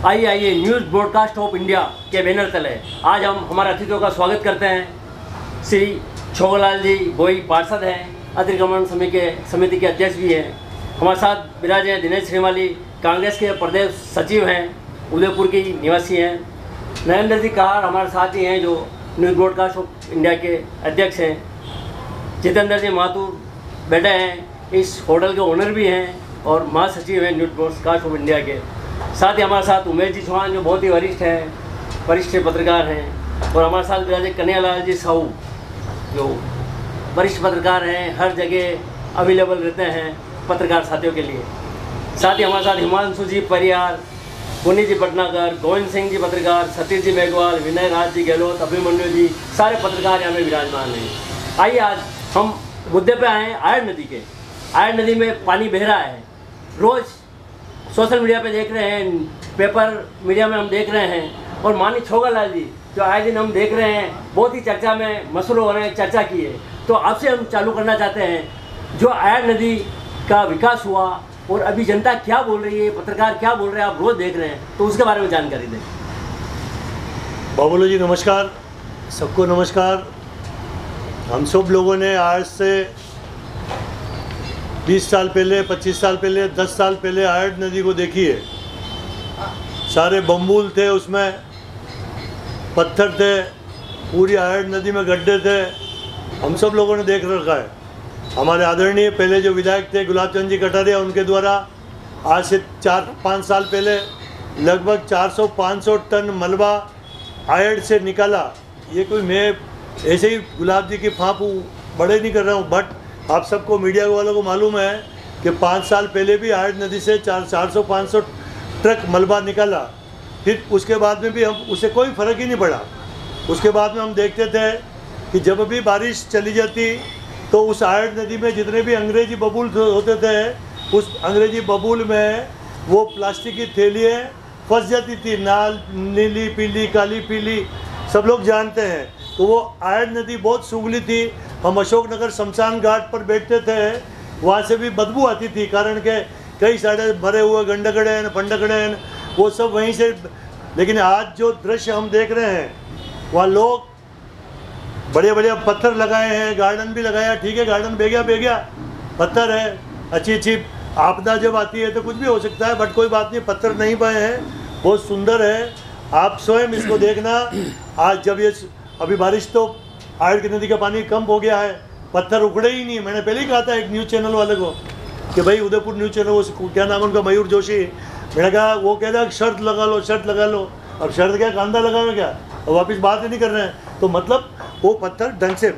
आइए आइए news broadcast of India के बैनर तले आज हम हमारे अतिथियों का स्वागत करते हैं। श्री छोगलाल जी गोई पार्षद हैं, अतिक्रमण समिति के अध्यक्ष भी हैं। हमारे साथ विराजे हैं दिनेश श्रीमाली, कांग्रेस के प्रदेश सचिव हैं, उदयपुर की निवासी हैं। नरेंद्र जी कहार हमारे साथ ही हैं जो न्यूज़ ब्रॉडकास्ट ऑफ इंडिया के अध्यक्ष हैं। जितेंद्र जी माथुर बेटे हैं, इस होटल के ओनर भी हैं और महासचिव हैं न्यूज़ ब्रॉडकास्ट ऑफ इंडिया के। साथ ही हमारे साथ उमेश जी चौहान जो बहुत ही वरिष्ठ पत्रकार हैं, और हमारे साथ विराजे कन्हैयालाल जी साहू जो वरिष्ठ पत्रकार हैं, हर जगह अवेलेबल रहते हैं पत्रकार साथियों के लिए। साथ ही हमारे साथ हिमांशु जी परियार, पुनीत जी पटनागर, गोविंद सिंह जी पत्रकार, सतीश जी मेघवाल, विनय राज जी गहलोत, अभिमन्यु जी, सारे पत्रकार यहाँ में विराजमान हैं। आइए आज हम मुद्दे पे आए हैं आयड़ नदी के। आयड़ नदी में पानी बह रहा है, रोज़ सोशल मीडिया पे देख रहे हैं, पेपर मीडिया में हम देख रहे हैं, और माननीय छोगलाल जी जो आए दिन हम देख रहे हैं बहुत ही चर्चा में मशहूर हो रहे हैं, चर्चा की है। तो आपसे हम चालू करना चाहते हैं, जो आयड़ नदी का विकास हुआ और अभी जनता क्या बोल रही है, पत्रकार क्या बोल रहे हैं, आप रोज़ देख रहे हैं, तो उसके बारे में जानकारी दें। बाबुल जी नमस्कार, सबको नमस्कार। हम सब लोगों ने आज से 20 साल पहले, 25 साल पहले, 10 साल पहले आयड़ नदी को देखी है। सारे बम्बूल थे, उसमें पत्थर थे, पूरी आयड़ नदी में गड्ढे थे, हम सब लोगों ने देख रखा है। हमारे आदरणीय पहले जो विधायक थे गुलाब चंद जी कटारिया, उनके द्वारा आज से 4-5 साल पहले लगभग 400-500 टन मलबा आयड़ से निकाला। ये कोई मैं ऐसे ही गुलाब जी की फाँप बड़े नहीं कर रहा हूँ, बट आप सबको मीडिया वालों को मालूम है कि 5 साल पहले भी आयड़ नदी से 400-500 ट्रक मलबा निकाला। फिर उसके बाद में भी हम उससे कोई फ़र्क ही नहीं पड़ा। उसके बाद में हम देखते थे कि जब भी बारिश चली जाती तो उस आयड़ नदी में जितने भी अंग्रेज़ी बबूल होते थे, उस अंग्रेज़ी बबूल में वो प्लास्टिक की थैलियाँ फंस जाती थी, नाल नीली पीली काली पीली, सब लोग जानते हैं। तो वो आयड़ नदी बहुत सूंघली थी। हम अशोकनगर शमशान घाट पर बैठते थे, वहाँ से भी बदबू आती थी, कारण के कई सारे भरे हुए गंडकड़े हैं, पंडकड़े हैं, वो सब वहीं से। लेकिन आज जो दृश्य हम देख रहे हैं, वहाँ लोग बड़े बड़े पत्थर लगाए हैं, गार्डन भी लगाया, ठीक है, गार्डन बह गया, पत्थर है, अच्छी आपदा जब आती है तो कुछ भी हो सकता है, बट कोई बात नहीं, पत्थर नहीं पाए हैं, बहुत सुंदर है। आप स्वयं इसको देखना। आज जब ये अभी बारिश तो आयड़ की नदी का पानी कम हो गया है, पत्थर उखड़े ही नहीं। मैंने पहले ही कहा था एक न्यूज़ चैनल वाले को कि भाई उदयपुर न्यूज़ चैनल, वो क्या नाम उनका, मयूर जोशी, मैंने कहा वो कह रहा शर्त लगा लो। अब शर्त क्या, कांदा लगाओ क्या, और वापस बात ही नहीं कर रहे हैं। तो मतलब वो पत्थर ढंग से,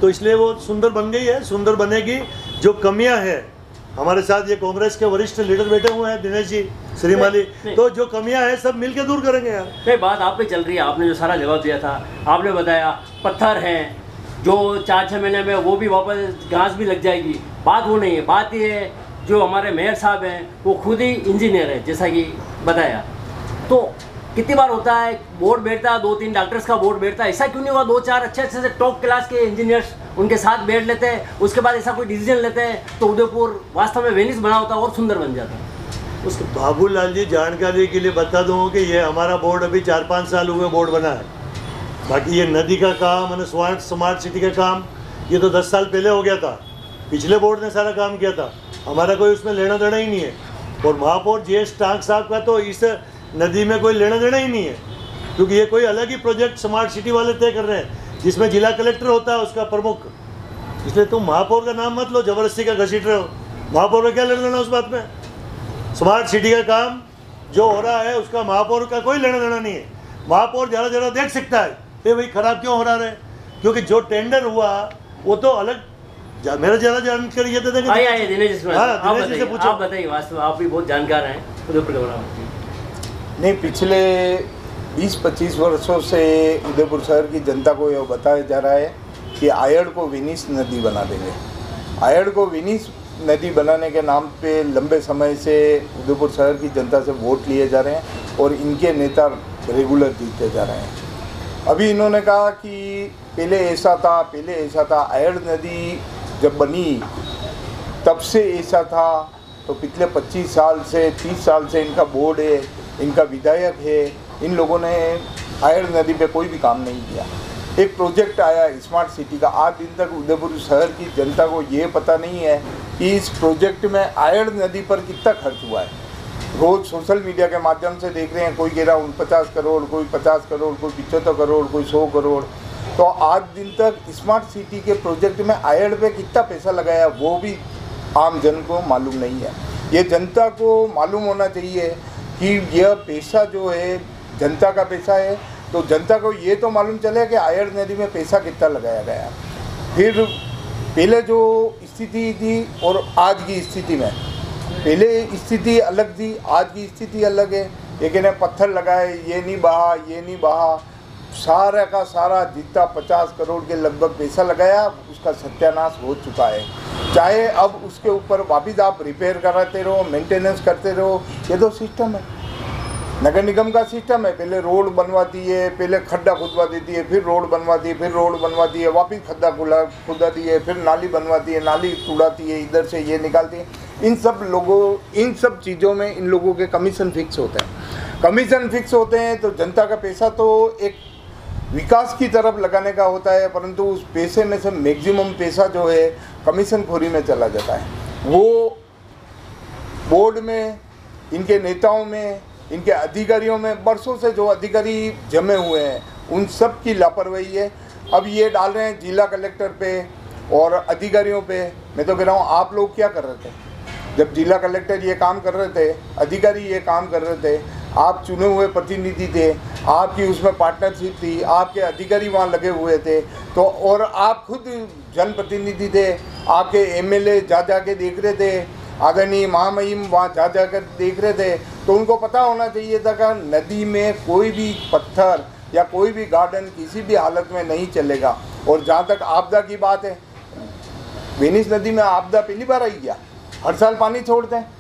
तो इसलिए वो सुंदर बन गई है, सुंदर बनेगी। जो कमियां हैं, हमारे साथ ये कांग्रेस के वरिष्ठ लीडर बैठे हुए हैं, दिनेश जी श्रीमाली, तो जो कमियां हैं सब मिलके दूर करेंगे यार। नहीं, बात आप पे चल रही है, आपने जो सारा जवाब दिया था, आपने बताया पत्थर हैं जो 4-6 महीने में वो भी वापस घास भी लग जाएगी, बात वो नहीं है। बात ये है जो हमारे मेयर साहब हैं वो खुद ही इंजीनियर है, जैसा कि बताया। तो कितनी बार होता है बोर्ड बैठता है, 2-3 डॉक्टर्स का बोर्ड बैठता है, ऐसा क्यों नहीं हुआ 2-4 अच्छे से टॉप क्लास के इंजीनियर्स उनके साथ बैठ लेते हैं, उसके बाद ऐसा कोई डिसीजन लेते हैं तो उदयपुर वास्तव में वेनिस बना होता और सुंदर बन जाता। उसके बाबूलाल जी जानकारी के लिए बता दूँ कि ये हमारा बोर्ड अभी 4-5 साल हुए बोर्ड बना है। बाकी ये नदी का काम और स्मार्ट सिटी का काम ये तो 10 साल पहले हो गया था, पिछले बोर्ड ने सारा काम किया था, हमारा कोई उसमें लेना देना ही नहीं है। और महापौर GS टांक साहब का तो इस नदी में कोई लेना देना ही नहीं है, क्योंकि ये कोई अलग ही प्रोजेक्ट स्मार्ट सिटी वाले तय कर रहे हैं, जिसमें जिला कलेक्टर होता है उसका प्रमुख। इसलिए तुम महापौर का नाम मत लो, जबरदस्ती का घसीट रहे हो। महापौर का क्या लेना देना उस बात में? स्मार्ट सिटी का काम जो हो रहा है उसका महापौर का कोई लेना देना नहीं है। महापौर ज़रा देख सकता है ये भाई खराब क्यों हो रहा है, क्योंकि जो टेंडर हुआ वो तो अलग, मेरा ज़रा जानकारी ये देंगे। आइए दिनेश जी से पूछो, आप बताइए, वास्तव आप भी बहुत जानकार हैं उदयपुर के बारे में। नहीं, पिछले 20-25 वर्षों से उदयपुर शहर की जनता को यह बताया जा रहा है कि आयड़ को वेनिस नदी बना देंगे। आयड़ को वेनिस नदी बनाने के नाम पे लंबे समय से उदयपुर शहर की जनता से वोट लिए जा रहे हैं और इनके नेता रेगुलर जीतते जा रहे हैं। अभी इन्होंने कहा कि पहले ऐसा था, आयड़ नदी जब बनी तब से ऐसा था, तो पिछले 25 साल से 30 साल से इनका बोर्ड है, इनका विधायक है, इन लोगों ने आयड़ नदी पे कोई भी काम नहीं किया। एक प्रोजेक्ट आया स्मार्ट सिटी का, आज दिन तक उदयपुर शहर की जनता को ये पता नहीं है कि इस प्रोजेक्ट में आयड़ नदी पर कितना खर्च हुआ है। रोज़ सोशल मीडिया के माध्यम से देख रहे हैं, कोई कह रहा 49 करोड़, कोई 50 करोड़, कोई 75 करोड़, कोई 100 करोड़। तो आज दिन तक स्मार्ट सिटी के प्रोजेक्ट में आयड़ पे कितना पैसा लगाया वो भी आम जन को मालूम नहीं है। ये जनता को मालूम होना चाहिए कि यह पैसा जो है जनता का पैसा है, तो जनता को ये तो मालूम चले कि आयड़ नदी में पैसा कितना लगाया गया। फिर पहले जो स्थिति थी और आज की स्थिति में, पहले स्थिति अलग थी, आज की स्थिति अलग है। ये कहने पत्थर लगाए, ये नहीं बहा, ये नहीं बहा, सारा का सारा जितना 50 करोड़ के लगभग पैसा लगाया उसका सत्यानाश हो चुका है। चाहे अब उसके ऊपर वापस आप रिपेयर कराते रहो, मेंटेनेंस करते रहो, ये तो सिस्टम है, नगर निगम का सिस्टम है। पहले रोड बनवाती है, पहले खड्डा खुदवा देती है, फिर रोड बनवाती है, फिर रोड बनवाती है, वापस खड्डा खुदाती है, फिर नाली बनवाती है, नाली तोड़ाती है, इधर से ये निकालती है। इन सब चीज़ों में इन लोगों के कमीशन फिक्स होते हैं। कमीशन फिक्स होते हैं तो जनता का पैसा तो एक विकास की तरफ लगाने का होता है, परंतु उस पैसे में से मैक्सिमम पैसा जो है कमीशन खोरी में चला जाता है। वो बोर्ड में, इनके नेताओं में, इनके अधिकारियों में बरसों से जो अधिकारी जमे हुए हैं उन सब की लापरवाही है। अब ये डाल रहे हैं जिला कलेक्टर पे और अधिकारियों पे। मैं तो कह रहा हूँ आप लोग क्या कर रहे थे जब जिला कलेक्टर ये काम कर रहे थे, अधिकारी ये काम कर रहे थे? आप चुने हुए प्रतिनिधि थे, आपकी उसमें पार्टनरशिप थी, आपके अधिकारी वहाँ लगे हुए थे, तो और आप खुद जनप्रतिनिधि थे, आपके एमएलए जा के देख रहे थे, आदरणीय महामहिम वहाँ जा कर देख रहे थे, तो उनको पता होना चाहिए था कि नदी में कोई भी पत्थर या कोई भी गार्डन किसी भी हालत में नहीं चलेगा। और जहाँ तक आपदा की बात है, वेनिस नदी में आपदा पहली बार आई क्या? हर साल पानी छोड़ते हैं,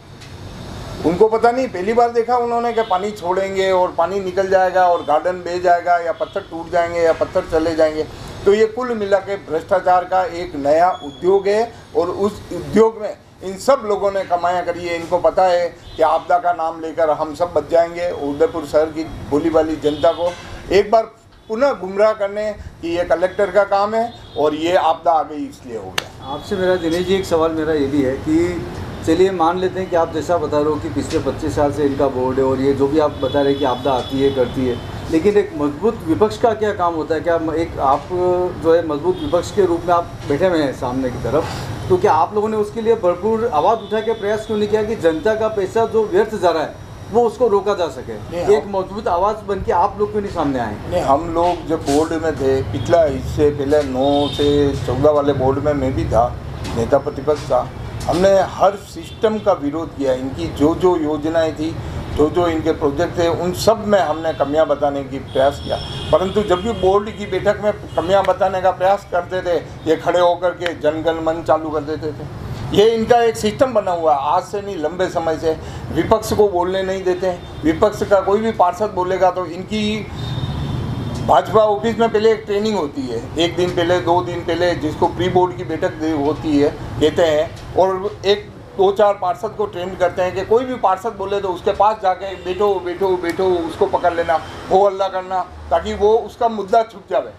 उनको पता नहीं, पहली बार देखा उन्होंने कि पानी छोड़ेंगे और पानी निकल जाएगा और गार्डन बह जाएगा या पत्थर टूट जाएंगे या पत्थर चले जाएंगे। तो ये कुल मिला के भ्रष्टाचार का एक नया उद्योग है और उस उद्योग में इन सब लोगों ने कमाया करी है। इनको पता है कि आपदा का नाम लेकर हम सब बच जाएंगे। उदयपुर शहर की भोली भाली जनता को एक बार पुनः गुमराह करने कि ये कलेक्टर का काम है और ये आपदा आ गई इसलिए हो गया। आपसे मेरा दिनेश जी एक सवाल मेरा ये भी है कि चलिए मान लेते हैं कि आप जैसा बता रहे हो कि पिछले 25 साल से इनका बोर्ड है और ये जो भी आप बता रहे हैं कि आपदा आती है करती है, लेकिन एक मजबूत विपक्ष का क्या काम होता है? क्या एक आप जो है मजबूत विपक्ष के रूप में आप बैठे हुए हैं सामने की तरफ, तो क्या आप लोगों ने उसके लिए भरपूर आवाज़ उठा के प्रयास क्यों नहीं किया कि जनता का पैसा जो व्यर्थ जा रहा है वो उसको रोका जा सके? एक मजबूत आवाज़ बन के आप लोग क्यों नहीं सामने आए? नहीं, हम लोग जब बोर्ड में थे, पिछला इससे पहले 9 से 14 वाले बोर्ड में मैं भी था, नेता प्रतिपक्ष था। हमने हर सिस्टम का विरोध किया। इनकी जो योजनाएं थी, जो इनके प्रोजेक्ट थे, उन सब में हमने कमियां बताने की प्रयास किया। परंतु जब भी बोर्ड की बैठक में कमियां बताने का प्रयास करते थे, ये खड़े होकर के जनगण मन चालू कर देते थे। ये इनका एक सिस्टम बना हुआ है, आज से नहीं लंबे समय से। विपक्ष को बोलने नहीं देते हैं। विपक्ष का कोई भी पार्षद बोलेगा तो इनकी भाजपा ऑफिस में पहले एक ट्रेनिंग होती है, 1 दिन पहले 2 दिन पहले, जिसको प्री बोर्ड की बैठक होती है कहते हैं, और एक 2-4 पार्षद को ट्रेन करते हैं कि कोई भी पार्षद बोले तो उसके पास जाके बैठो बैठो बैठो, उसको पकड़ लेना, हो हल्ला करना, ताकि वो उसका मुद्दा छुप जाए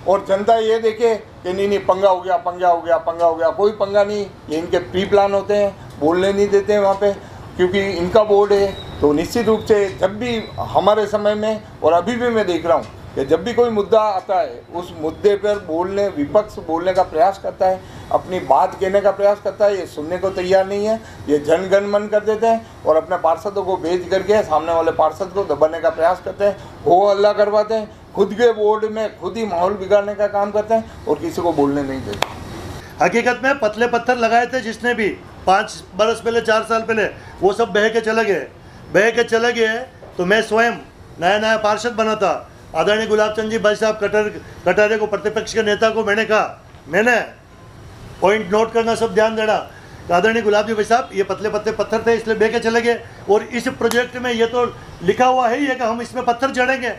और जनता ये देखे कि नहीं पंगा हो गया, पंगा हो गया, पंगा हो गया। कोई पंगा नहीं, ये इनके प्री प्लान होते हैं, बोलने नहीं देते हैं वहाँ पे, क्योंकि इनका बोर्ड है। तो निश्चित रूप से जब भी हमारे समय में और अभी भी मैं देख रहा हूँ कि जब भी कोई मुद्दा आता है, उस मुद्दे पर विपक्ष बोलने का प्रयास करता है, अपनी बात कहने का प्रयास करता है, ये सुनने को तैयार नहीं है। ये जनगण मन कर देते हैं और अपने पार्षदों को भेज करके सामने वाले पार्षद को दबाने का प्रयास करते हैं, हो हल्ला करवाते हैं, खुद के बोर्ड में खुद ही माहौल बिगाड़ने का काम करते हैं और किसी को बोलने नहीं देते। हकीकत में पतले पत्थर लगाए थे जिसने भी 5 बरस पहले, 4 साल पहले, वो सब बह के चले गए। तो मैं स्वयं नया पार्षद बना था, आदरणीय गुलाब चंद जी भाई साहब कटारे को, प्रतिपक्ष के नेता को मैंने कहा, मैंने पॉइंट नोट करना, सब ध्यान देना, आदरणीय गुलाब जी भाई साहब ये पतले पत्थर थे इसलिए बह के चले गए। और इस प्रोजेक्ट में ये तो लिखा हुआ है ही है कि हम इसमें पत्थर जड़ेंगे,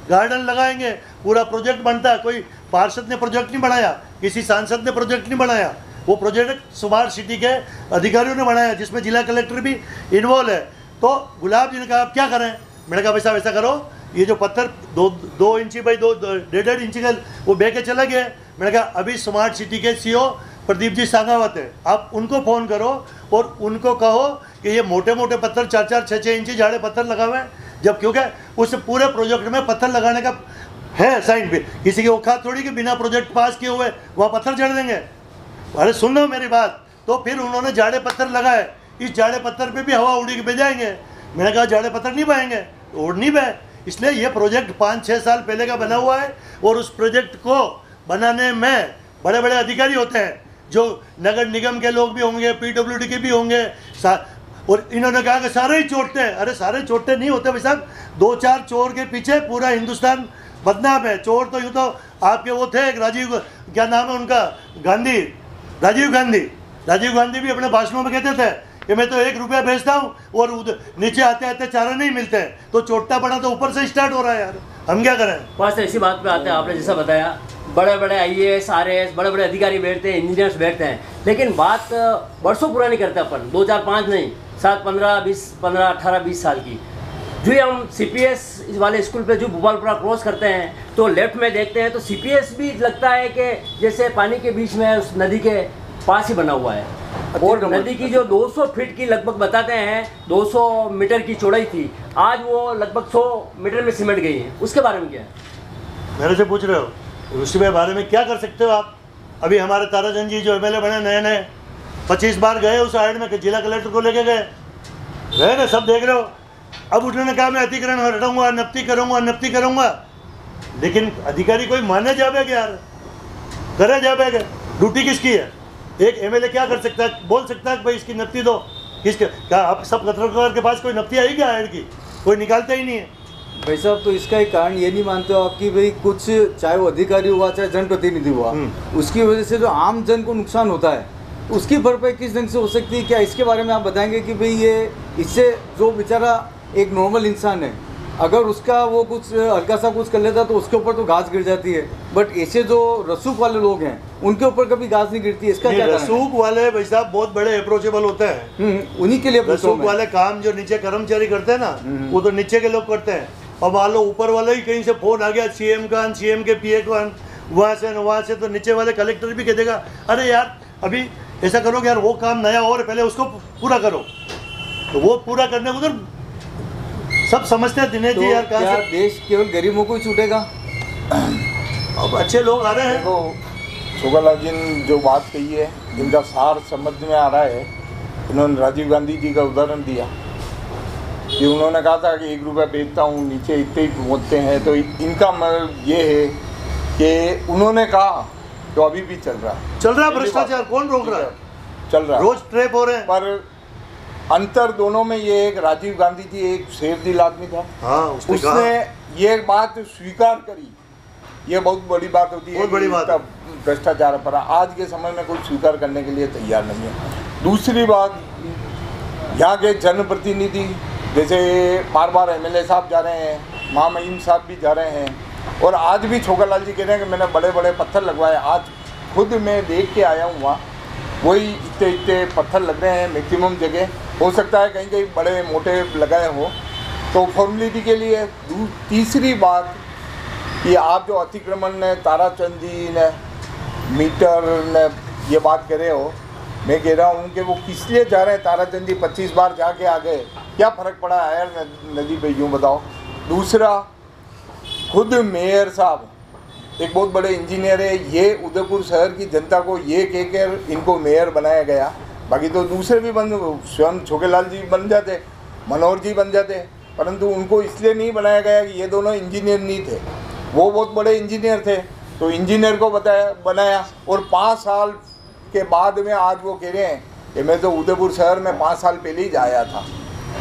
गार्डन लगाएंगे, पूरा प्रोजेक्ट बनता है। कोई पार्षद ने प्रोजेक्ट नहीं बनाया, किसी सांसद ने प्रोजेक्ट नहीं बनाया, वो प्रोजेक्ट स्मार्ट सिटी के अधिकारियों ने बनाया, जिसमें जिला कलेक्टर भी इन्वॉल्व है। तो गुलाब जी ने कहा आप क्या करें, मैंने कहा भाई साहब ऐसा करो, ये जो पत्थर 2 इंची बाई 2.5 इंची का वो बह के चला गया है। मैंने कहा अभी स्मार्ट सिटी के CEO प्रदीप जी सांगावत है, आप उनको फ़ोन करो और उनको कहो कि ये मोटे मोटे पत्थर 4-4, 6-6 इंची जाड़े पत्थर लगावे, जब क्योंकि उस पूरे प्रोजेक्ट में पत्थर लगाने का है साइन भी, किसी की औकात थोड़ी कि बिना प्रोजेक्ट पास किए हुए वहाँ पत्थर चढ़ देंगे। अरे सुन लो मेरी बात। तो फिर उन्होंने जाड़े पत्थर लगाए, इस जाड़े पत्थर पे भी हवा उड़ी के बजाएंगे। मैंने कहा जाड़े पत्थर नहीं बहेंगे, उड़ नहीं बहे। इसलिए ये प्रोजेक्ट 5-6 साल पहले का बना हुआ है और उस प्रोजेक्ट को बनाने में बड़े बड़े अधिकारी होते हैं, जो नगर निगम के लोग भी होंगे, PWD के भी होंगे, और इन्होंने कहा कि सारे ही चोटते हैं। अरे सारे चोटते नहीं होते भाई साहब, 2-4 चोर के पीछे पूरा हिंदुस्तान बदनाम है। चोर तो यूँ तो आपके वो थे, एक राजीव, क्या नाम है उनका, राजीव गांधी भी अपने भाषणों में कहते थे कि मैं तो 1 रुपया भेजता हूँ और नीचे आते आते चारा नहीं मिलते हैं। तो चोटता पड़ा तो ऊपर से स्टार्ट हो रहा है यार, हम क्या करें। बस ऐसी बात पे आते हैं, आपने जैसा बताया बड़े बड़े IAS RAS बड़े बड़े अधिकारी बैठते हैं, इंजीनियर्स बैठते हैं, लेकिन बात वर्षों पुरानी करते हैं अपन, 2, 4, 5 नहीं, 7, 15, 20, 15, 18, 20 साल की। जो ही हम CPS वाले स्कूल पे जो भोपालपुरा क्रॉस करते हैं तो लेफ्ट में देखते हैं तो CPS भी लगता है कि जैसे पानी के बीच में उस नदी के पास ही बना हुआ है। और नदी की जो 200 फीट की लगभग बताते हैं 200 मीटर की चौड़ाई थी, आज वो लगभग 100 मीटर में सिमट गई है। उसके बारे में क्या है? मेरे से पूछ रहे हो, उसके बारे में क्या कर सकते हो आप? अभी हमारे ताराचंद जी जो MLA बने नए 25 बार गए उस साइड में, जिला कलेक्टर को लेके गए ना, सब देख रहे हो। अब उन्होंने कहा मैं अतिक्रमण हटाऊंगा, नफ्ती करूंगा, लेकिन अधिकारी कोई माने जावे यार, करे जावे, ड्यूटी किसकी है? एक MLA क्या कर सकता है? बोल सकता है भाई इसकी नफ्ती दो, किसके? क्या आप सब कलेक्टर के पास कोई नफ्ती आई क्या हायर की? कोई निकालता ही नहीं है भाई साहब। तो इसका एक कारण ये नहीं मानते हो आप कि भाई कुछ, चाहे वो अधिकारी हुआ चाहे जनप्रतिनिधि हुआ, उसकी वजह से जो आम जन को नुकसान होता है उसकी भरपाई किस ढंग से हो सकती है? क्या इसके बारे में आप बताएंगे कि भाई ये इससे जो बेचारा एक नॉर्मल इंसान है, अगर उसका वो कुछ हल्का सा कुछ कर लेता तो उसके ऊपर तो घास गिर जाती है, बट ऐसे जो रसूख वाले लोग हैं उनके ऊपर कभी घास नहीं गिरती है। इसका क्या कारण है? रसूख वाले भाई साहब बहुत बड़े अप्रोचेबल होते हैं, उन्हीं के लिए रसूख वाले काम जो नीचे कर्मचारी करते हैं ना, वो तो नीचे के लोग करते हैं। और मान लो ऊपर वाले ही कहीं से फोन आ गया CM का, CM के PA का, वहाँ से तो नीचे वाले कलेक्टर भी कह देगा अरे यार अभी ऐसा करो यार, वो काम नया और पहले उसको पूरा करो। तो वो पूरा करने को उधर सब समझते हैं दिनेश जी यार, क्या देश केवल गरीबों को ही छूटेगा? अब अच्छे लोग आ रहे हैं। देखो छोगालाल जी ने जो बात कही है इनका सार समझ में आ रहा है। इन्होंने राजीव गांधी जी का उदाहरण दिया कि उन्होंने कहा था कि 1 रुपया बेचता हूँ, नीचे इतने ही पहुँचते हैं। तो इनका मतलब ये है कि उन्होंने कहा तो अभी भी चल रहा है भ्रष्टाचार, कौन रोक रहा है? चल रहा है, रोज ट्रैप हो रहे हैं। पर अंतर दोनों में ये है कि राजीव गांधी जी एक शेर दिल आदमी था। हाँ, उसने ये बात स्वीकार करी, ये बहुत बड़ी बात होती है, बहुत बड़ी बात है। भ्रष्टाचार पर आज के समय में कोई स्वीकार करने के लिए तैयार नहीं है। दूसरी बात, यहाँ के जनप्रतिनिधि जैसे बार MLA साहब जा रहे हैं, महामहिम साहब भी जा रहे हैं, और आज भी छोगालाल जी कह रहे हैं कि मैंने बड़े बड़े पत्थर लगवाए। आज खुद मैं देख के आया हूँ, वहाँ वही इतने पत्थर लग रहे हैं मैक्सिमम जगह। हो सकता है कहीं कहीं बड़े मोटे लगाए हो तो फॉर्मेलिटी के लिए। तीसरी बात कि आप जो अतिक्रमण ने ताराचंद जी ने मीटर ने ये बात कर रहे हो, मैं कह रहा हूँ कि वो किस लिए जा रहे हैं? ताराचंद जी 25 बार जाके आ गए, क्या फ़र्क पड़ा है यार नदी पे, यूँ बताओ। दूसरा, खुद मेयर साहब एक बहुत बड़े इंजीनियर है, ये उदयपुर शहर की जनता को ये कहकर इनको मेयर बनाया गया, बाकी तो दूसरे भी बन, स्वयं छोगेलाल जी बन जाते, मनोहर जी बन जाते, परंतु उनको इसलिए नहीं बनाया गया कि ये दोनों इंजीनियर नहीं थे, वो बहुत बड़े इंजीनियर थे, तो इंजीनियर को बनाया। और 5 साल के बाद में आज वो कह रहे हैं कि मैं तो उदयपुर शहर में 5 साल पहले ही आया था।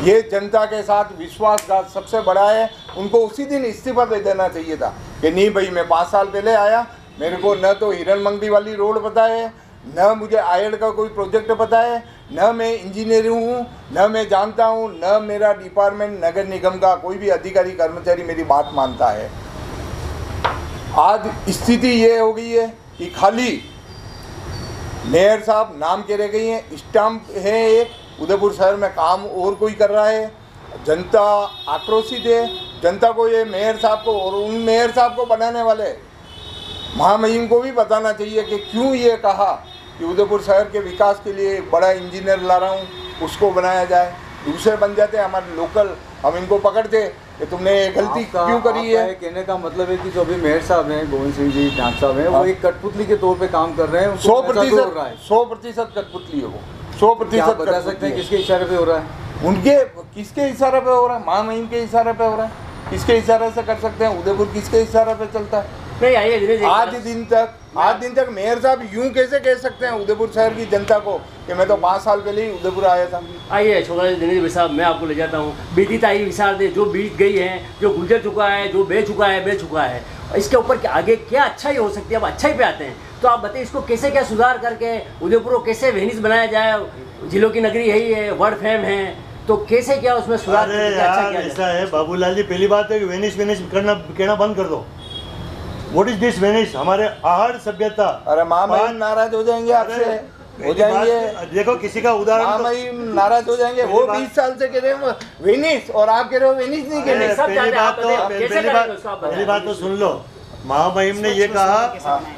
ये जनता के साथ विश्वासघात सबसे बड़ा है। उनको उसी दिन इस्तीफा दे देना चाहिए था कि नहीं भाई मैं 5 साल पहले आया, मेरे को न तो हिरन मंडी वाली रोड पता है, न मुझे आयड का कोई प्रोजेक्ट पता है, न मैं इंजीनियर हूँ, न मैं जानता हूँ, न मेरा डिपार्टमेंट नगर निगम का कोई भी अधिकारी कर्मचारी मेरी बात मानता है। आज स्थिति ये हो गई है कि खाली मेयर साहब नाम के रह गई हैं, स्टाम्प है एक, उदयपुर शहर में काम और कोई कर रहा है। जनता आक्रोशित है। जनता को ये मेयर साहब को और उन मेयर साहब को बनाने वाले महामहिम को भी बताना चाहिए कि क्यों ये कहा कि उदयपुर शहर के विकास के लिए एक बड़ा इंजीनियर ला रहा हूँ, उसको बनाया जाए। दूसरे बन जाते हमारे लोकल, हम इनको पकड़ते कि तुमने ये गलती क्यों करी है। कहने का मतलब है कि जो अभी मेयर साहब हैं, गोविंद सिंह जी डांट साहब हैं, वो एक कठपुतली के तौर पे काम कर रहे हैं। 100% कठपुतली है वो, 100% बता सकते हैं किसके इशारे पे हो रहा है? उनके किसके इशारे पे हो रहा है? महामहिम के इशारे पे हो रहा है। किसके इशारे से कर सकते हैं? उदयपुर किसके इशारे पे चलता है? नहीं आइए दिनेश जी, आज दिन तक मेयर साहब यूं कैसे कह सकते हैं उदयपुर शहर की जनता को कि मैं तो 5 साल पहले ही उदयपुर आया था। आइए छोकरा दिनेश भाई साहब, मैं आपको ले जाता हूँ। बीती ताई विचार दे, जो बीत गई है, जो गुजर चुका है, जो बह चुका है, इसके ऊपर आगे क्या अच्छाई हो सकती है। अब अच्छाई पे आते हैं, तो आप बताइए इसको कैसे क्या सुधार करके उदयपुर को कैसे वेनिस बनाया जाए। जिलों की नगरी है ही है, वर्ल्ड फेम है, तो कैसे क्या उसमें सुधार ऐसा है बाबूलाल जी, पहली बात है कि वेनिस करना कहना बंद कर दो। What is this Venice? हमारे आहड़ सभ्यता। अरे महामहिम नाराज हो जाएंगे आपसे, हो जाएंगे। देखो किसी का उदाहरण, महामहिम नाराज हो जाएंगे। वो 20 साल से कह रहे हैं वेनिस और आप कह रहे हो वेनिस नहीं कह रहे। पहली बात तो सुन लो, महामहिम ने ये कहा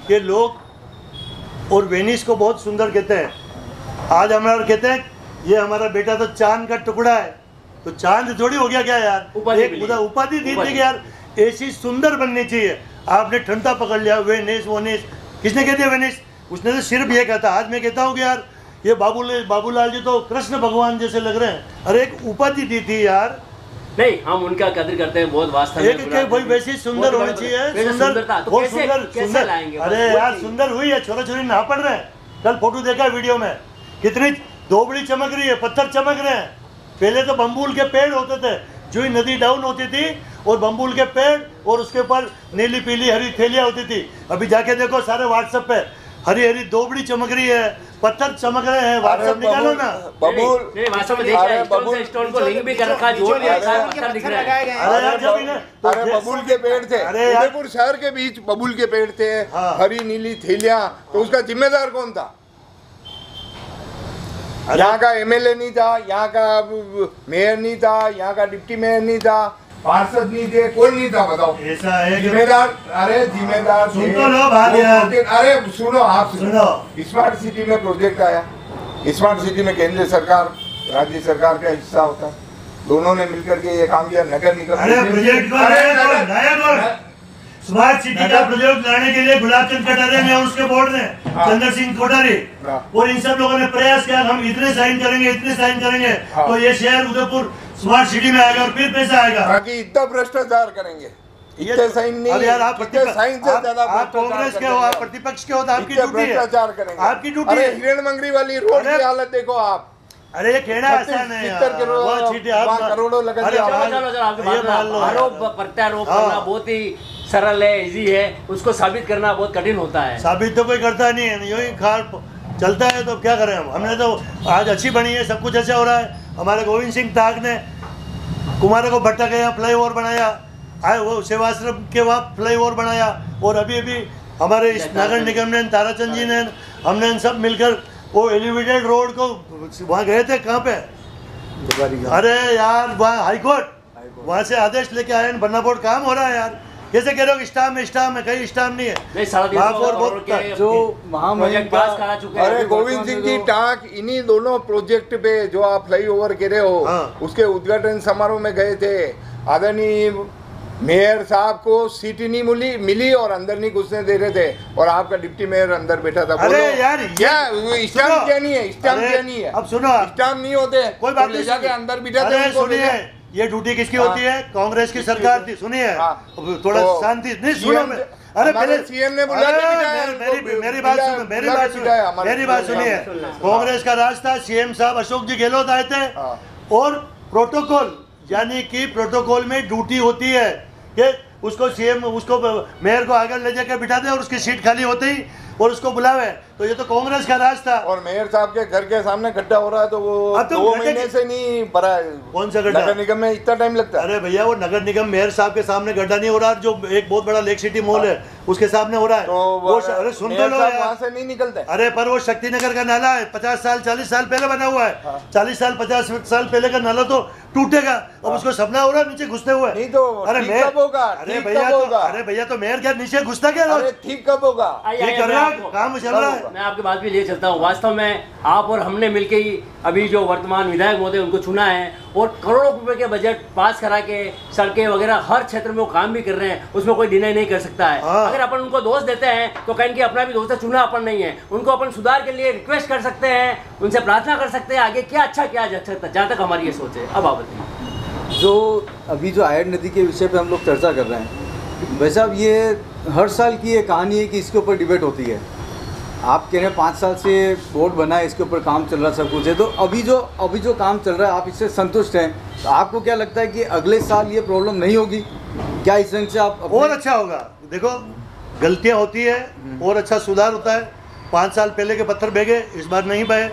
कि लोग और वेनिस को बहुत सुंदर कहते हैं। आज हमारा कहते हैं ये हमारा बेटा तो चांद का टुकड़ा है, तो चांद थोड़ी हो गया क्या यार? एक उपाधि दी थी कि यार ऐसी सुंदर बननी चाहिए। आपने ठंडा पकड़ लिया, वेनिस वोनिस। किसने कह दिया वेनिस? उसने तो सिर्फ ये कहता। आज मैं कहता हूँ कि यार ये बाबूलाल जी तो कृष्ण भगवान जैसे लग रहे हैं। अरे एक उपाधि दी थी यार। नहीं, हम उनका कदर करते हैं बहुत, वास्तव में भाई वैसी सुंदर होनी चाहिए। सुंदर लाएंगे। अरे यार सुंदर हुई है, छोरा छोरी नहा पड़ रहे हैं। कल फोटो देखा वीडियो में, कितनी धोबड़ी चमक रही है, पत्थर चमक रहे हैं। पहले तो बम्बूल के पेड़ होते थे, जो ही नदी डाउन होती थी और बम्बूल के पेड़ और उसके ऊपर नीली पीली हरी थैलियाँ होती थी। अभी जाके देखो सारे व्हाट्सएप पे हरी हरी धोबड़ी चमक रही है, पत्थर चमक रहे हैं। व्हाट्सएप निकालो ना। बबूल के पेड़ थे, उदयपुर शहर के बीच बबूल के पेड़ थे, हरी नीली थैलियाँ, तो उसका जिम्मेदार कौन था? यहाँ का एमएलए नहीं था, यहाँ का मेयर नहीं था, यहाँ का डिप्टी मेयर नहीं था, पार्षद नहीं थे, कोई नहीं था। बताओ ऐसा है जिम्मेदार? अरे जिम्मेदार सुन तो लो बात यार। अरे सुनो, आप सुनो। स्मार्ट सिटी में प्रोजेक्ट आया। स्मार्ट सिटी में केंद्र सरकार राज्य सरकार का हिस्सा होता है, दोनों ने मिलकर के ये काम किया। नगर निगम स्मार्ट सिटी का प्रोजेक्ट लाने के लिए गुलाब चंद कटारिया ने और उसके बोर्ड ने, चंद्र सिंह कोठारी और इन सब लोगों ने प्रयास किया, हम इतने साइन करेंगे तो ये शहर उदयपुर स्मार्ट सिटी में आएगा और फिर पैसा आएगा। बाकी इतना भ्रष्टाचार करेंगे, इतने साइन नहीं। अब यार आप साइन से ज्यादा आप कांग्रेस के हो, आप प्रतिपक्ष के हो, तो आपकी ड्यूटी है भ्रष्टाचार करेंगे। आपकी ड्यूटी है। हिरण मंगरी वाली रोड की हालत देखो आप। अरे ये कहना आसान है यार, करोड़ों लगा दिया। आरोप प्रत्यारोप करना बहुत ही सरल है, इजी है, उसको साबित करना बहुत कठिन होता है। साबित तो कोई करता नहीं है, यूँ ही खार चलता है, तो क्या करें हम। हमने तो आज अच्छी बनी है, सब कुछ अच्छा हो रहा है। हमारे गोविंद सिंह ताक ने कुमार को भट्टा के यहाँ फ्लाई ओवर बनाया, वो सेवाश्रम के वहाँ फ्लाई ओवर बनाया, और अभी हमारे इस नगर निगम ने, ताराचंद जी ने, हमने सब मिलकर वो एलिवेटेड रोड को वहाँ गए थे। कहाँ पे? अरे यार वहाँ हाईकोर्ट, वहाँ से आदेश लेके आए, बनना बोर्ड काम हो रहा है यार। कैसे कह रहे हो स्टाम है, कहीं स्टाम नहीं है। जो महामहिम अरे गोविंद सिंह जी टाक इन्हीं दोनों प्रोजेक्ट पे जो आप फ्लाई ओवर कह रहे हो, उसके उद्घाटन समारोह में गए थे। आदरणीय मेयर साहब को सीट नहीं मिली और अंदर नहीं घुसने दे रहे थे, और आपका डिप्टी मेयर अंदर बैठा था। अरे यार क्या स्टाम्प क्या नहीं है? स्टाम्प क्या नहीं है? अब सुनो, स्टाम्प नहीं होते, कोई बात नहीं, जाके अंदर बिठा दे। सुनिए, ये ड्यूटी किसकी होती है? कांग्रेस की सरकार थी। सुनिए थोड़ा शांति नहीं, सुनो। अरे पहले सीएम ने बुला के बिठाया। मेरी बात सुनिए। कांग्रेस का राज था, सीएम साहब अशोक जी गहलोत आए थे, और प्रोटोकॉल यानी कि प्रोटोकॉल में ड्यूटी होती है कि उसको सीएम उसको मेयर को आगे ले जाकर बिठा दे, और उसकी सीट खाली होते ही और उसको बुलावे। तो ये तो कांग्रेस का राज था। और मेयर साहब के घर के सामने गड्ढा हो रहा है तो वो अब तो 2 गड्ढे महीने से नहीं भरा है। कौन सा गड्ढा? नगर निगम में इतना टाइम लगता है? अरे भैया वो नगर निगम मेयर साहब के सामने गड्ढा नहीं हो रहा, जो एक बहुत बड़ा लेक सिटी मॉल है उसके सामने हो रहा है। तो अरे सुन तो मेयर लो साहब यार। वहाँ से नहीं निकलते। अरे पर वो शक्ति नगर का नाला है, 50 साल 40 साल पहले बना हुआ है। 40 साल 50 साल पहले का नाला तो टूटेगा, अब उसको सपना हो रहा है नीचे घुसते हुए। नहीं तो अरे ठीक मेयर कब होगा? अरे ठीक भैया कब तो होगा? अरे भैया तो मेयर क्या नीचे घुसता क्या रोज? अरे ठीक कब होगा? आइए, ये आइए, कर मैं रहा है, आपको- काम चल रहा है। मैं आपकी बात भी ले चलता हूँ। वास्तव में आप और हमने मिलके ही अभी जो वर्तमान विधायक महोदय उनको चुना है और करोड़ों रुपए के बजट पास करा के सड़कें वगैरह हर क्षेत्र में वो काम भी कर रहे हैं, उसमें कोई डिनाई नहीं कर सकता है। हाँ। अगर अपन उनको दोष देते हैं तो कहें कि अपना भी दोस्त है, चुना अपन नहीं है। उनको अपन सुधार के लिए रिक्वेस्ट कर सकते हैं, उनसे प्रार्थना कर सकते हैं आगे क्या अच्छा किया जा सकता है, जहाँ तक हमारी ये सोच है। अब आप बताइए। जो अभी जो आयड नदी के विषय पे हम लोग चर्चा कर रहे हैं, भाई साहब ये हर साल की ये कहानी है कि इसके ऊपर डिबेट होती है। आप कह रहे हैं 5 साल से बोर्ड बना है, इसके ऊपर काम चल रहा सब कुछ है, तो अभी जो काम चल रहा है आप इससे संतुष्ट हैं? तो आपको क्या लगता है कि अगले साल ये प्रॉब्लम नहीं होगी क्या? इस ढंग से आप और अच्छा होगा। देखो गलतियां होती है और अच्छा सुधार होता है। 5 साल पहले के पत्थर बह गए, इस बार नहीं बहे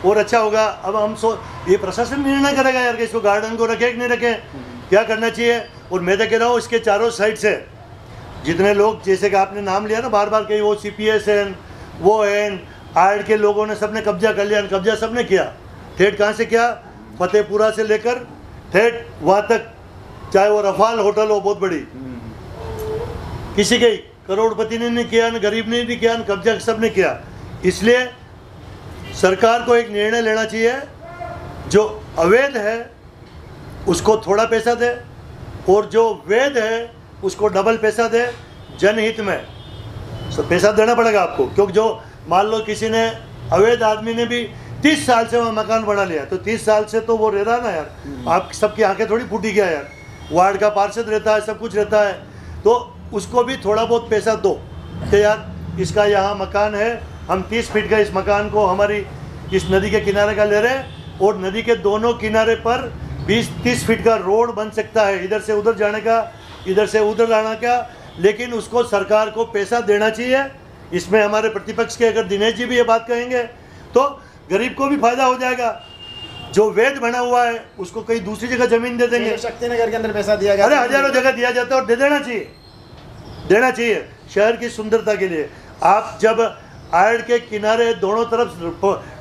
और अच्छा होगा। अब हम ये प्रशासन निर्णय करेगा यार कि इसको गार्डन को रखे कि नहीं रखे, क्या करना चाहिए। और मैं तो कह रहा हूँ इसके चारों साइड से जितने लोग, जैसे कि आपने नाम लिया ना बार बार, कहीं वो CPS है, वो है, आयड के लोगों ने सबने कब्जा कर लिया। कब्जा सबने किया, ठेठ कहाँ से किया? फतेहपुरा से लेकर ठेठ वहाँ तक, चाहे वो रफाल होटल हो बहुत बड़ी, किसी के करोड़पति ने नहीं किया, न गरीब ने नहीं किया, न कब्जा सबने किया। इसलिए सरकार को एक निर्णय लेना चाहिए, जो अवैध है उसको थोड़ा पैसा दे और जो वैध है उसको डबल पैसा दे। जनहित में पैसा देना पड़ेगा आपको, क्योंकि जो मान लो किसी ने अवैध आदमी ने भी 30 साल से वहाँ मकान बना लिया, तो 30 साल से तो वो रह रहा ना यार। आप सबकी आंखें थोड़ी फूटी क्या यार, वार्ड का पार्षद रहता है, सब कुछ रहता है, तो उसको भी थोड़ा बहुत पैसा दो कि यार इसका यहाँ मकान है, हम 30 फीट का इस मकान को हमारी इस नदी के किनारे का ले रहे हैं और नदी के दोनों किनारे पर 20-30 फीट का रोड बन सकता है, इधर से उधर जाने का, इधर से उधर जाने का। लेकिन उसको सरकार को पैसा देना चाहिए। इसमें हमारे प्रतिपक्ष के अगर दिनेश जी भी ये बात कहेंगे तो गरीब को भी फायदा हो जाएगा। जो वैध बना हुआ है उसको कहीं दूसरी जगह जमीन दे देंगे। शक्ति नगर के अंदर पैसा दिया गया, अरे हजारों जगह दिया जाता है और दे देना चाहिए, देना चाहिए शहर की सुंदरता के लिए। आप जब आयड के किनारे दोनों तरफ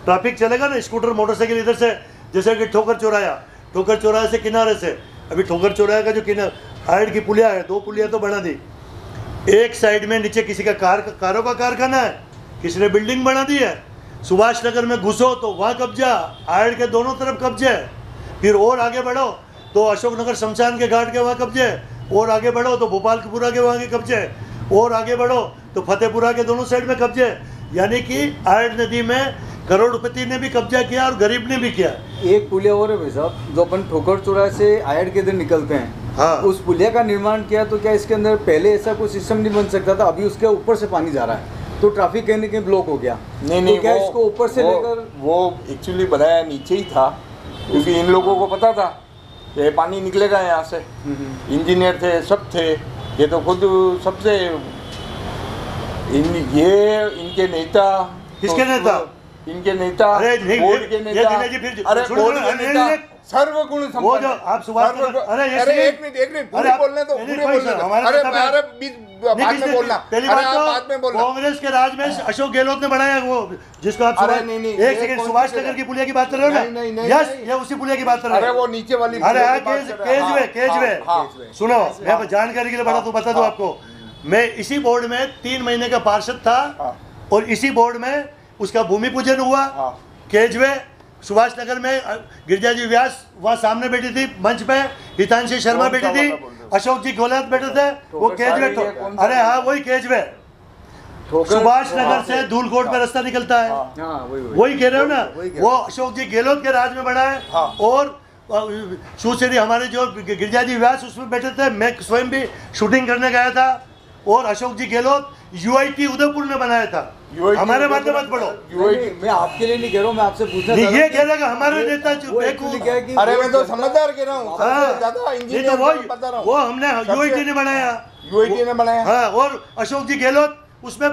ट्रैफिक चलेगा ना, स्कूटर मोटरसाइकिल इधर से, जैसे कि ठोकर चौराहा से किनारे से, अभी ठोकर चौराहे का जो किनारा आयड की पुलिया है, 2 पुलिया तो बना दी। एक साइड में नीचे किसी का कारों का कारखाना है, किसी ने बिल्डिंग बना दी है। सुभाष नगर में घुसो तो वहाँ कब्जा, आयड के दोनों तरफ कब्जे है। फिर और आगे बढ़ो तो अशोक नगर शमशान के घाट के वहाँ कब्जे है, और आगे बढ़ो तो भोपालपुरा के वहाँ के कब्जे है, और आगे बढ़ो तो फतेहपुरा के दोनों साइड में कब्जे है। यानी कि आयड नदी में करोड़पति ने भी कब्जा किया और गरीब ने भी किया। एक पुलिया और है भाई साहब, जो अपन ठोकर चौराहे से आयड के दिन निकलते हैं, हाँ। उस पुलिया का निर्माण किया तो क्या इसके अंदर पहले ऐसा कोई सिस्टम नहीं बन सकता था? अभी उसके ऊपर से पानी जा रहा है तो ट्रैफिक कहीं ना कहीं ब्लॉक हो गया। नहीं तो क्या इसको ऊपर से लेकर वो एक्चुअली बनाया नीचे ही था, क्योंकि इन लोगों को पता था ये पानी निकलेगा यहाँ से। इंजीनियर थे, सब थे, ये तो खुद सबसे इनके नेता। किसके नेता? इनके नेता, अरे नहीं, बोर्ड के ये नेता। दिनेश जी फिर अरे सुनो, बोर्ड के नहीं, नेता नहीं, सर्वगुण वो संपन्न। जो आप सुभाष नगर, अरे एक मिनट पूरे आप- बोलने तो नहीं, पूरे नहीं, बोलने सर, दो। हमारे अरे नेता अरे बीच बाद में बोलना, पहली अरे बात आप बाद में तो बोलना। कांग्रेस के राज में अशोक गहलोत ने बनाया वो, जिसको आप अरे सुभाष- नहीं, नहीं, एक ये सेकंड, कौन सुभाष सी नगर जगह? की पुलिया की बात कर रहे हो ना? नहीं, नहीं, यस, नहीं। ये उसी पुलिया की बात कर रहे अरे हो। वो नीचे वाली अरे हाँ, की बात कर रहे हैं। केजवे हाँ, सुनो, मैं जानकारी के लिए बता दूं आपको। मैं इसी बोर्ड में 3 महीने का पार्षद था और इसी बोर्ड में उसका भूमि पूजन हुआ। केजवे सुभाष नगर में गिरिजा जी व्यास वहाँ सामने बैठी थी मंच पे, हितांशी शर्मा बैठी थी, अशोक जी गहलोत बैठे थे, वो केजवे। अरे हाँ, वही केजवे। सुभाष नगर से धूलकोट पे रास्ता निकलता है, वही कह रहे हो ना? वो अशोक जी गहलोत के राज में बना है। और सुश्री हमारे जो गिरिजा जी व्यास उसमें बैठे थे, मैं स्वयं भी शूटिंग करने गया था। और अशोक जी गहलोत UIT उदयपुर ने बनाया था। हमारे बात मत पढ़ो, मैं आपके लिए नहीं कह रहा हूँ, मैं आपसे पूछना नहीं, चाह ये रहा कह रहा कि हमारे नेता अरे मैं तो समझदार कह रहा हूँ, ज्यादा नहीं इंजीनियर तो बता रहा हूँ। वो हमने UIT ने बनाया, UIT ने बनाया। हाँ। और अशोक जी गहलोत उसमें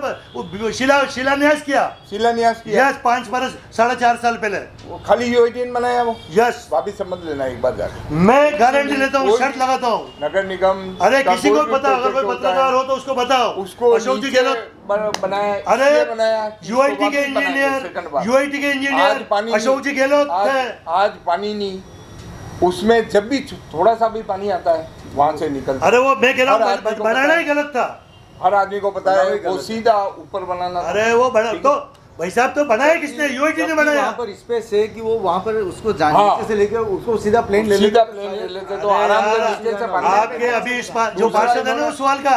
शिलान्यास किया। शिलान्यास किया। यस, 5 बरस 4.5 साल पहले। वो खाली यूआईटीएन बनाया वो। यस, वापिस समझ लेना एक बार जाके। मैं गारंटी लेता हूँ, शर्त लगाता हूँ। नगर निगम, अरे किसी को पता, अगर कोई पत्रकार हो तो उसको बताओ। उसको अशोक जी गहलोत बनाया। अरे बनाया यूआईटी के इंजीनियर अशोक जी गहलोत थे। आज पानी नहीं, उसमें जब भी थोड़ा सा भी पानी आता है वहां से निकलता। अरे वो मैं कह रहा हूँ बनाना ही गलत था। हर आदमी को पता है वो सीधा ऊपर बनाना। अरे वो बना तो भाई साहब तो बनाया किसने? यूआईटी ने बनाया। वहाँ पर स्पेस है कि वो वहाँ पर उसको नीचे से लेके उसको सीधा प्लेन ले लेते तो आराम से नीचे से पानी। आपके अभी इस जो पार्षद है ना उस सवाल का,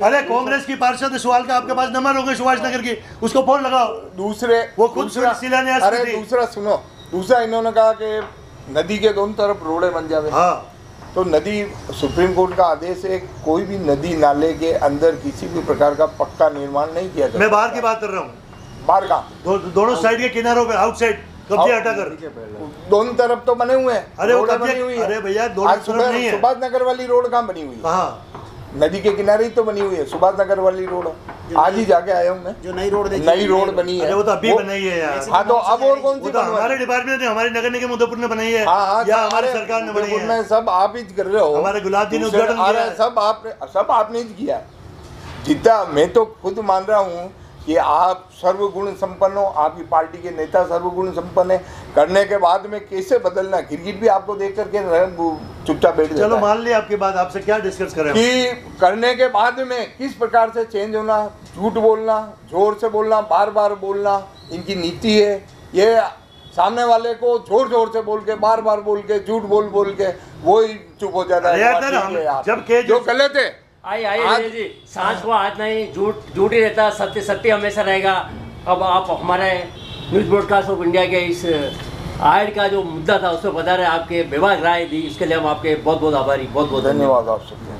अरे कांग्रेस की पार्षद सवाल का आपके पास नंबर होगा सुभाष नगर की, उसको फोन लगाओ। दूसरे वो खुद शिलान्यास। अरे दूसरा सुनो, दूसरा इन्होंने कहा कि नदी के दोनों तरफ रोडे बन जावे। हाँ, तो नदी, सुप्रीम कोर्ट का आदेश है कोई भी नदी नाले के अंदर किसी भी प्रकार का पक्का निर्माण नहीं किया जाता। मैं बाहर की बात कर रहा हूँ। बाहर का दोनों साइड के किनारों पे, आउटसाइड कब्जे हटाकर दोनों तरफ तो बने हुए हैं। अरे वो बनी हुई है। अरे भैया दोनों तरफ नहीं है। सुभाष नगर वाली रोड कहाँ बनी हुई है? कहाँ? नदी के किनारे ही तो बनी हुई है सुभाष नगर वाली रोड। आज ही जाके आया हूँ मैं। जो नई रोड बनी है। अरे वो तो अभी बनाई है यार। हाँ तो अब और कौन सी? तो हमारे डिपार्टमेंट ने, हमारे नगर निगम उदयपुर ने बनाई है। हाँ, या हमारी सरकार ने बनाई है। सब आप ही कर रहे हो। हमारे गुलाब जी ने उद्घाटन किया है। सब आपने ही किया। जितना मैं तो खुद मान रहा हूँ कि आप सर्वगुण संपन्न हो, आपकी पार्टी के नेता सर्वगुण संपन्न है। करने के बाद में कैसे बदलना, क्रिकेट भी आपको देख करके चुपचाप बैठ जाता है। चलो मान लिया आपकी बात, आपसे क्या डिस्कस करें कि करने के बाद में किस प्रकार से चेंज होना, झूठ बोलना, जोर से बोलना, बार बार बोलना, इनकी नीति है। ये सामने वाले को जोर जोर से बोल के, बार बार बोल के, झूठ बोल के वो ही चुप हो जाता है। जब के जो गलत है आइए जी, सांस को आज नहीं, झूठ ही रहता, सत्य सत्य हमेशा रहेगा। अब आप हमारे न्यूज़ ब्रॉडकास्ट ऑफ इंडिया के इस आयड का जो मुद्दा था उसमें बता रहे आपके विभाग राय दी, इसके लिए हम आपके बहुत बहुत आभारी, बहुत बहुत धन्यवाद आप सबके।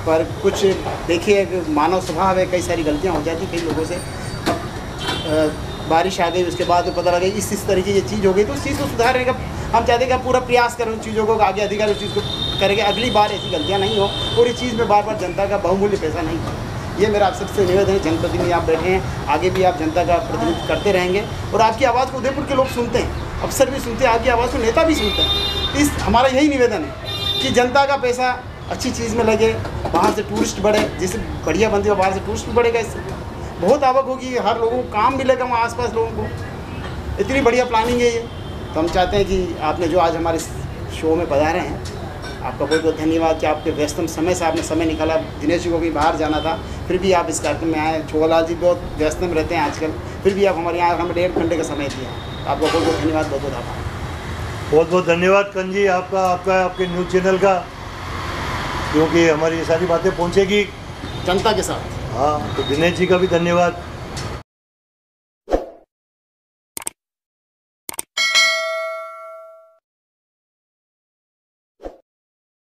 पर कुछ देखिए, मानव स्वभाव है, कई सारी गलतियां हो जाती कई लोगों से। बारिश आ गई, उसके बाद पता लगा इस तरीके की चीज़ हो गई, तो उस चीज़ को सुधारने का हम चाहते हैं कि पूरा प्रयास करें उन चीज़ों को आगे अधिकारी उस चीज़ को करेंगे, अगली बार ऐसी गलतियां नहीं हो और इस चीज़ में बार बार जनता का बहुमूल्य पैसा नहीं हो। ये मेरा आप सबसे निवेदन है। जनप्रतिनिधि आप बैठे हैं, आगे भी आप जनता का प्रतिनिधित्व करते रहेंगे और आपकी आवाज़ को उदयपुर के लोग सुनते हैं, अफसर भी सुनते हैं, आपकी आवाज़ को नेता भी सुनते हैं। इस हमारा यही निवेदन है कि जनता का पैसा अच्छी चीज़ में लगे, बाहर से टूरिस्ट बढ़े, जिससे बढ़िया बनती है बाहर से टूरिस्ट बढ़ेगा, इससे बहुत आवक होगी, हर लोगों को काम मिलेगा, वहाँ आसपास लोगों को। इतनी बढ़िया प्लानिंग है ये। तो हम चाहते हैं कि आपने जो आज हमारे शो में पधारे हैं, आपका बहुत बहुत धन्यवाद कि आपके व्यस्तम समय से आपने समय निकाला। दिनेश जी को भी बाहर जाना था, फिर भी आप इस कार्यक्रम में आए। छोगलाल जी बहुत व्यस्तम रहते हैं आजकल, फिर भी आप हमारे यहाँ हमें 1.5 घंटे का समय दिया। आपका बहुत बहुत धन्यवाद, बहुत बहुत आभार। बहुत बहुत धन्यवाद कंजी जी आपका आपके न्यूज़ चैनल का, क्योंकि हमारी ये सारी बातें पहुँचेगी जनता के साथ। हाँ, तो दिनेश जी का भी धन्यवाद।